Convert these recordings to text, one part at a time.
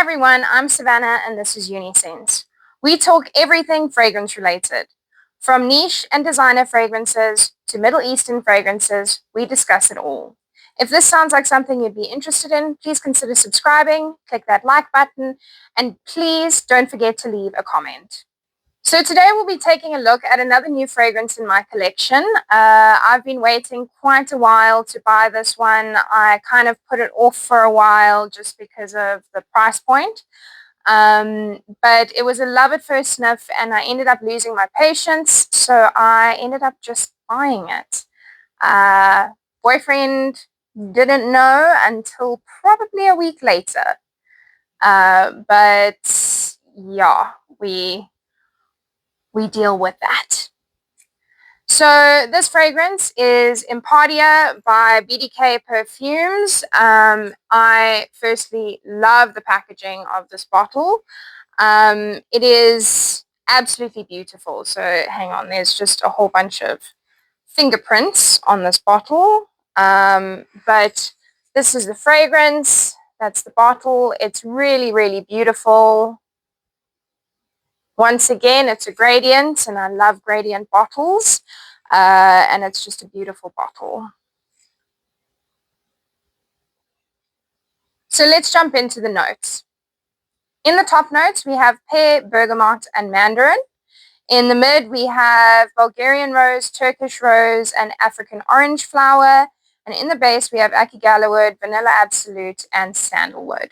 everyone, I'm Savannah and this is Unisense. We talk everything fragrance related. From niche and designer fragrances to Middle Eastern fragrances, we discuss it all. If this sounds like something you'd be interested in, please consider subscribing, click that like button, and please don't forget to leave a comment. So today we'll be taking a look at another new fragrance in my collection. I've been waiting quite a while to buy this one. I kind of put it off for a while just because of the price point. But it was a love at first sniff and I ended up losing my patience. So I ended up just buying it. Boyfriend didn't know until probably a week later. But yeah, we deal with that. So this fragrance is Impadia by BDK Parfums. I firstly love the packaging of this bottle. It is absolutely beautiful. So hang on, there's just a whole bunch of fingerprints on this bottle. But this is the fragrance. That's the bottle. It's really, really beautiful. Once again, it's a gradient, and I love gradient bottles, and it's just a beautiful bottle. So let's jump into the notes. In the top notes, we have pear, bergamot, and mandarin. In the mid, we have Bulgarian rose, Turkish rose, and African orange flower. And in the base, we have akigalawood, vanilla absolute, and sandalwood.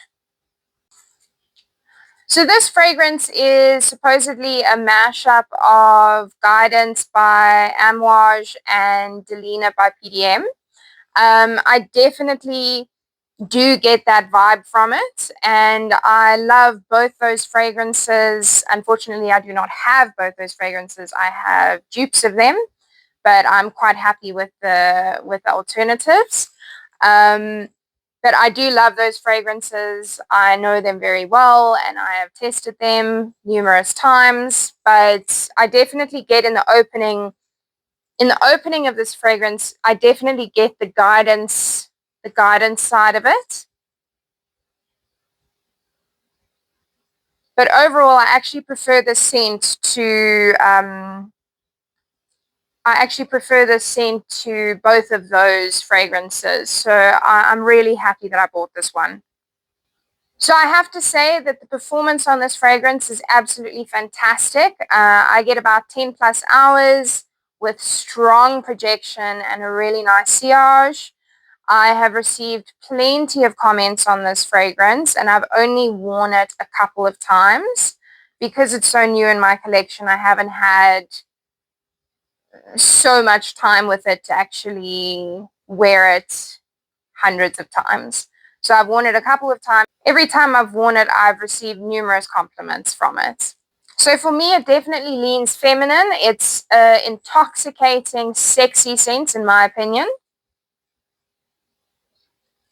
So this fragrance is supposedly a mashup of Guidance by Amouage and Delina by PDM. I definitely do get that vibe from it, and I love both those fragrances. Unfortunately, I do not have both those fragrances. I have dupes of them, but I'm quite happy with the alternatives. But I do love those fragrances. I know them very well and I have tested them numerous times, but I definitely get in the opening of this fragrance, I definitely get the guidance side of it. But overall, I actually prefer the scent to both of those fragrances. So I'm really happy that I bought this one. So I have to say that the performance on this fragrance is absolutely fantastic. I get about 10 plus hours with strong projection and a really nice sillage. I have received plenty of comments on this fragrance and I've only worn it a couple of times. Because it's so new in my collection, I haven't had so much time with it to actually wear it hundreds of times. So I've worn it a couple of times. Every time I've worn it, I've received numerous compliments from it. So for me, it definitely leans feminine. It's an intoxicating, sexy scent, in my opinion.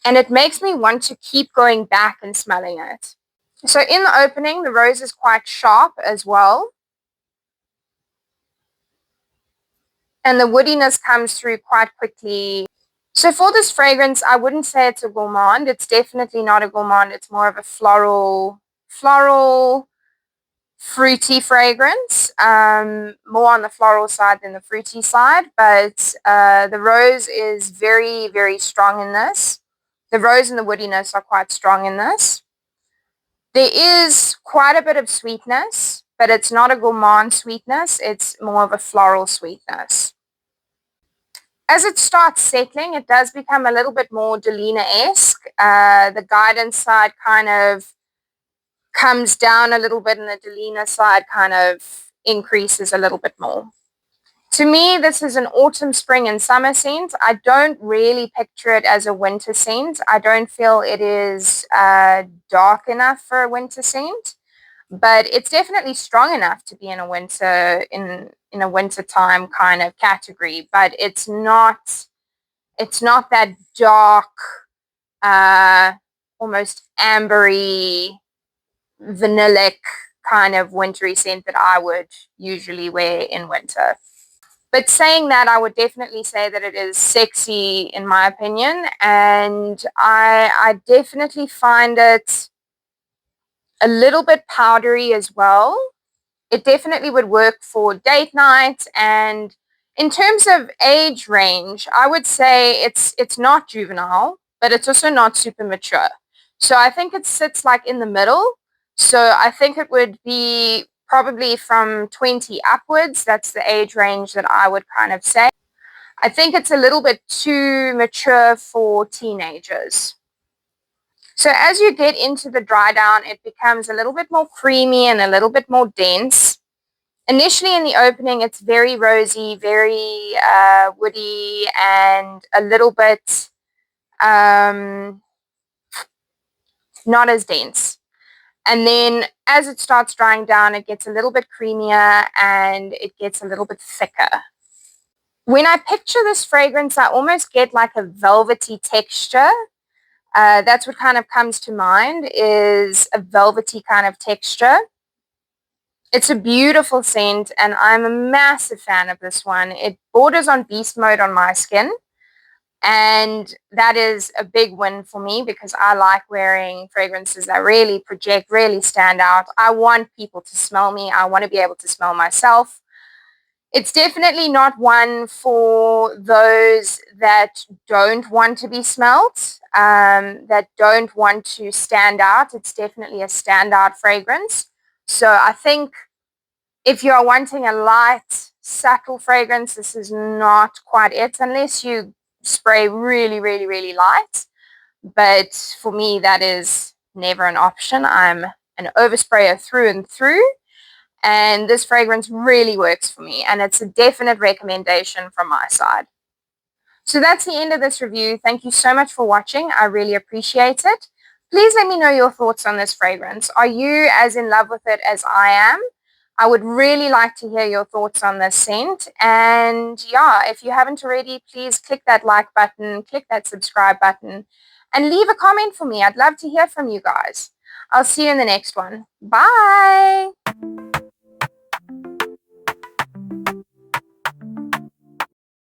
And it makes me want to keep going back and smelling it. So in the opening, the rose is quite sharp as well. And the woodiness comes through quite quickly. So for this fragrance, I wouldn't say it's a gourmand. It's definitely not a gourmand. It's more of a floral, fruity fragrance. More on the floral side than the fruity side. But the rose is very, very strong in this. The rose and the woodiness are quite strong in this. There is quite a bit of sweetness, but it's not a gourmand sweetness. It's more of a floral sweetness. As it starts settling, it does become a little bit more Delina-esque. The Guidance side kind of comes down a little bit and the Delina side kind of increases a little bit more. To me, this is an autumn, spring, and summer scent. I don't really picture it as a winter scent. I don't feel it is dark enough for a winter scent, but it's definitely strong enough to be in a winter in a wintertime kind of category. But it's not that dark, almost ambery, vanillic kind of wintry scent that I would usually wear in winter. But saying that, I would definitely say that it is sexy in my opinion, and I definitely find it a little bit powdery as well. It definitely would work for date night. And in terms of age range, I would say it's not juvenile, but it's also not super mature. So I think it sits like in the middle. So I think it would be probably from 20 upwards. That's the age range that I would kind of say. I think it's a little bit too mature for teenagers. So as you get into the dry down, it becomes a little bit more creamy and a little bit more dense. Initially in the opening, it's very rosy, very woody, and a little bit not as dense. And then as it starts drying down, it gets a little bit creamier and it gets a little bit thicker. When I picture this fragrance, I almost get like a velvety texture. That's what kind of comes to mind, is a velvety kind of texture. It's a beautiful scent, and I'm a massive fan of this one. It borders on beast mode on my skin, and that is a big win for me because I like wearing fragrances that really project, really stand out. I want people to smell me. I want to be able to smell myself. It's definitely not one for those that don't want to be smelt, that don't want to stand out. It's definitely a standout fragrance. So I think if you're wanting a light, subtle fragrance, this is not quite it, unless you spray really, really, really light. But for me, that is never an option. I'm an oversprayer through and through. And this fragrance really works for me, and it's a definite recommendation from my side. So that's the end of this review. Thank you so much for watching. I really appreciate it. Please let me know your thoughts on this fragrance. Are you as in love with it as I am? I would really like to hear your thoughts on this scent. And yeah, if you haven't already, please click that like button, click that subscribe button, and leave a comment for me. I'd love to hear from you guys. I'll see you in the next one. Bye!